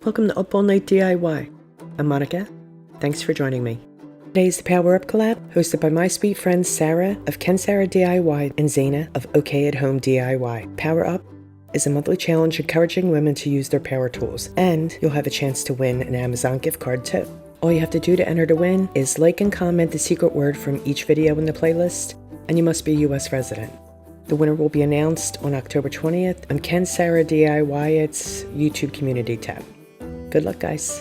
Welcome to Up All Night DIY. I'm Monica. Thanks for joining me. Today's the Power Up collab, hosted by my sweet friends Sarah of Sarah DIY and Zana of OK at Home DIY. Power Up is a monthly challenge encouraging women to use their power tools, and you'll have a chance to win an Amazon gift card too. All you have to do to enter to win is like and comment the secret word from each video in the playlist, and you must be a US resident. The winner will be announced on October 20th on Sarah DIY's YouTube Community tab. Good luck, guys.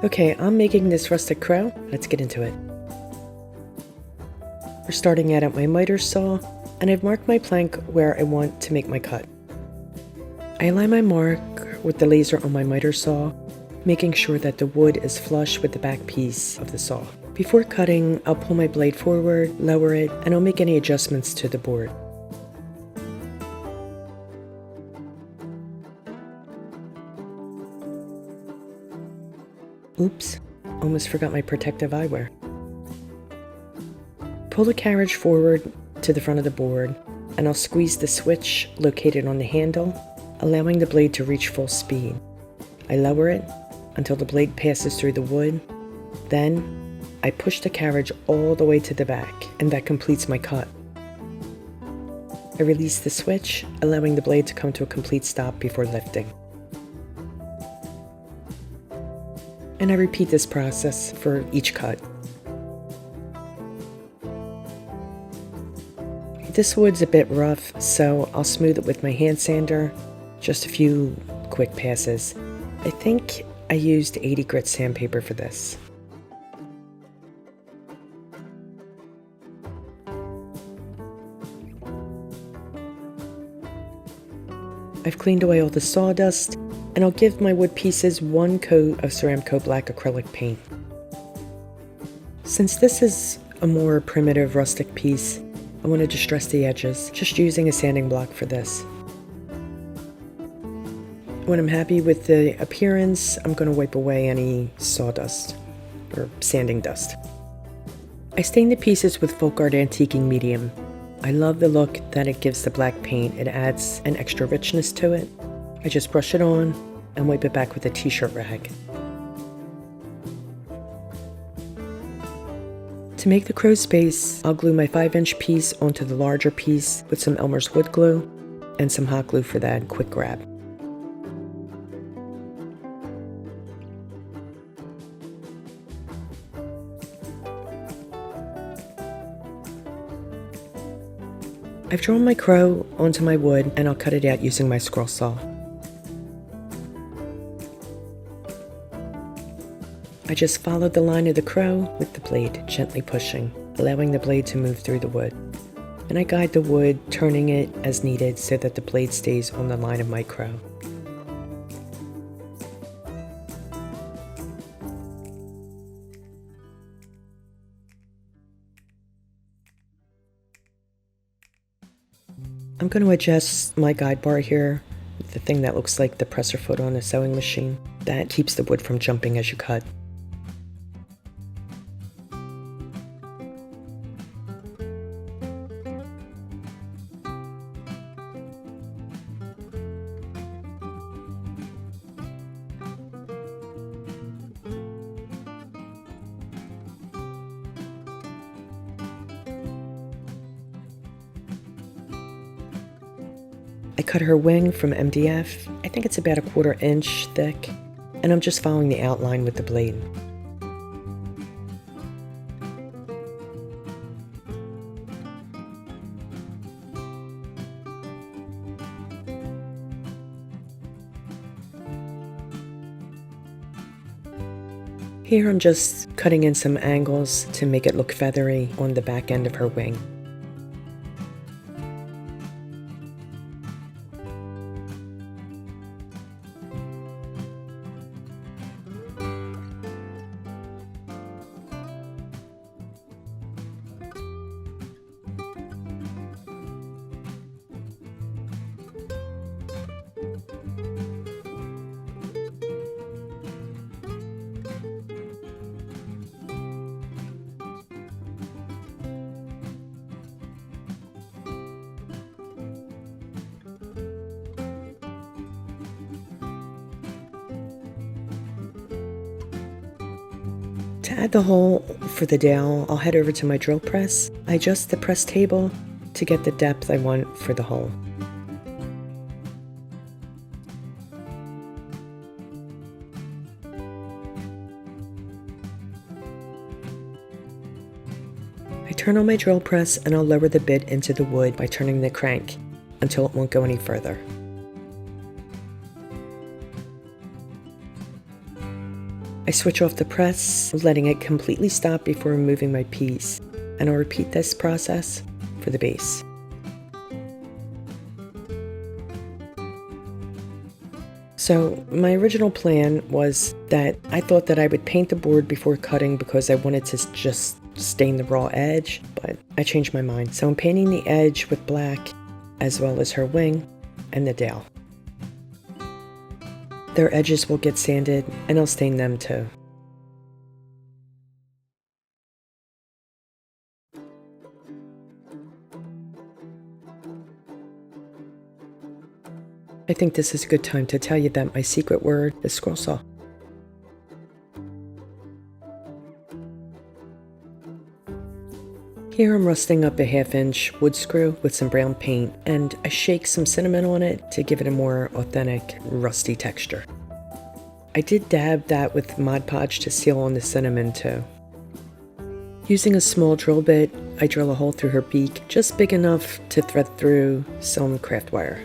Okay, I'm making this rustic crow. Let's get into it. We're starting out at my miter saw, and I've marked my plank where I want to make my cut. I align my mark with the laser on my miter saw, making sure that the wood is flush with the back piece of the saw. Before cutting, I'll pull my blade forward, lower it, and I'll make any adjustments to the board. Oops, almost forgot my protective eyewear. Pull the carriage forward to the front of the board, and I'll squeeze the switch located on the handle, allowing the blade to reach full speed. I lower it until the blade passes through the wood. Then, I push the carriage all the way to the back, and that completes my cut. I release the switch, allowing the blade to come to a complete stop before lifting. And I repeat this process for each cut. This wood's a bit rough, so I'll smooth it with my hand sander, just a few quick passes. I think I used 80 grit sandpaper for this. I've cleaned away all the sawdust, and I'll give my wood pieces one coat of Ceramco black acrylic paint. Since this is a more primitive rustic piece, I want to distress the edges, just using a sanding block for this. When I'm happy with the appearance, I'm going to wipe away any sawdust or sanding dust. I stain the pieces with Folk Art Antiquing Medium. I love the look that it gives the black paint. It adds an extra richness to it. I just brush it on and wipe it back with a t-shirt rag. To make the crow's space, I'll glue my 5-inch piece onto the larger piece with some Elmer's wood glue and some hot glue for that quick grab. I've drawn my crow onto my wood, and I'll cut it out using my scroll saw. I just followed the line of the crow with the blade, gently pushing, allowing the blade to move through the wood. And I guide the wood, turning it as needed so that the blade stays on the line of my crow. I'm going to adjust my guide bar here, the thing that looks like the presser foot on a sewing machine. That keeps the wood from jumping as you cut. I cut her wing from MDF. I think it's about a 1/4 inch thick, and I'm just following the outline with the blade. Here I'm just cutting in some angles to make it look feathery on the back end of her wing. To add the hole for the dowel, I'll head over to my drill press. I adjust the press table to get the depth I want for the hole. I turn on my drill press and I'll lower the bit into the wood by turning the crank until it won't go any further. I switch off the press, letting it completely stop before removing my piece, and I'll repeat this process for the base. So my original plan was that I thought that I would paint the board before cutting because I wanted to just stain the raw edge, but I changed my mind. So I'm painting the edge with black as well as her wing and the dowel. Their edges will get sanded and I'll stain them too. I think this is a good time to tell you that my secret word is scroll saw. Here I'm rusting up a 1/2-inch wood screw with some brown paint, and I shake some cinnamon on it to give it a more authentic, rusty texture. I did dab that with Mod Podge to seal on the cinnamon too. Using a small drill bit, I drill a hole through her beak, just big enough to thread through some craft wire.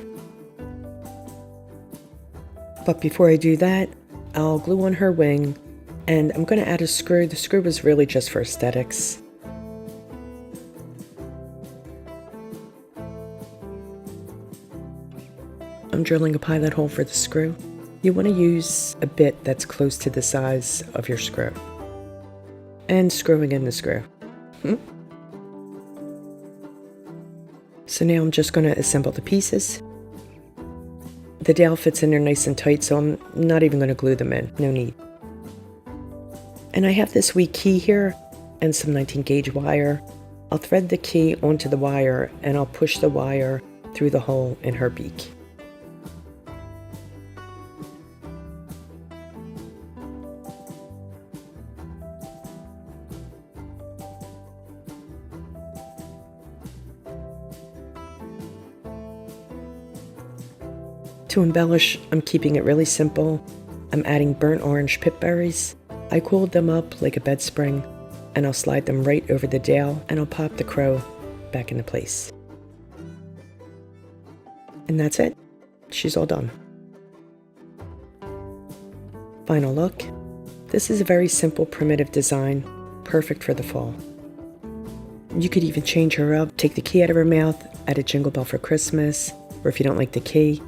But before I do that, I'll glue on her wing, and I'm going to add a screw. The screw was really just for aesthetics. I'm drilling a pilot hole for the screw. You want to use a bit that's close to the size of your screw. And screwing in the screw. So now I'm just going to assemble the pieces. The dowel fits in there nice and tight, so I'm not even going to glue them in. No need. And I have this wee key here and some 19 gauge wire. I'll thread the key onto the wire and I'll push the wire through the hole in her beak. To embellish, I'm keeping it really simple. I'm adding burnt orange pip berries. I cooled them up like a bed spring, and I'll slide them right over the dowel, and I'll pop the crow back into place. And that's it. She's all done. Final look. This is a very simple, primitive design, perfect for the fall. You could even change her up, take the key out of her mouth, add a jingle bell for Christmas, or if you don't like the key,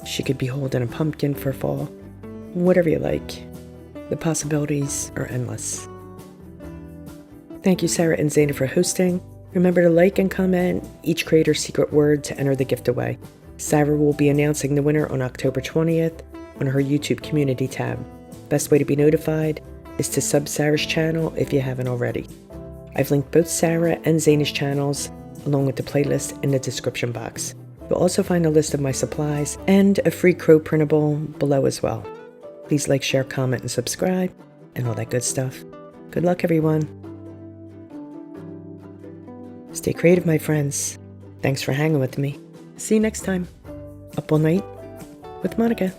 she could be holding a pumpkin for fall. Whatever you like. The possibilities are endless. Thank you, Sarah and Zana, for hosting. Remember to like and comment each creator's secret word to enter the gift away. Sarah will be announcing the winner on October 20th on her YouTube Community tab. Best way to be notified is to sub Sarah's channel if you haven't already. I've linked both Sarah and Zana's channels along with the playlist in the description box. You'll also find a list of my supplies and a free crow printable below as well. Please like, share, comment, and subscribe, and all that good stuff. Good luck, everyone. Stay creative, my friends. Thanks for hanging with me. See you next time. Up all night with Monica.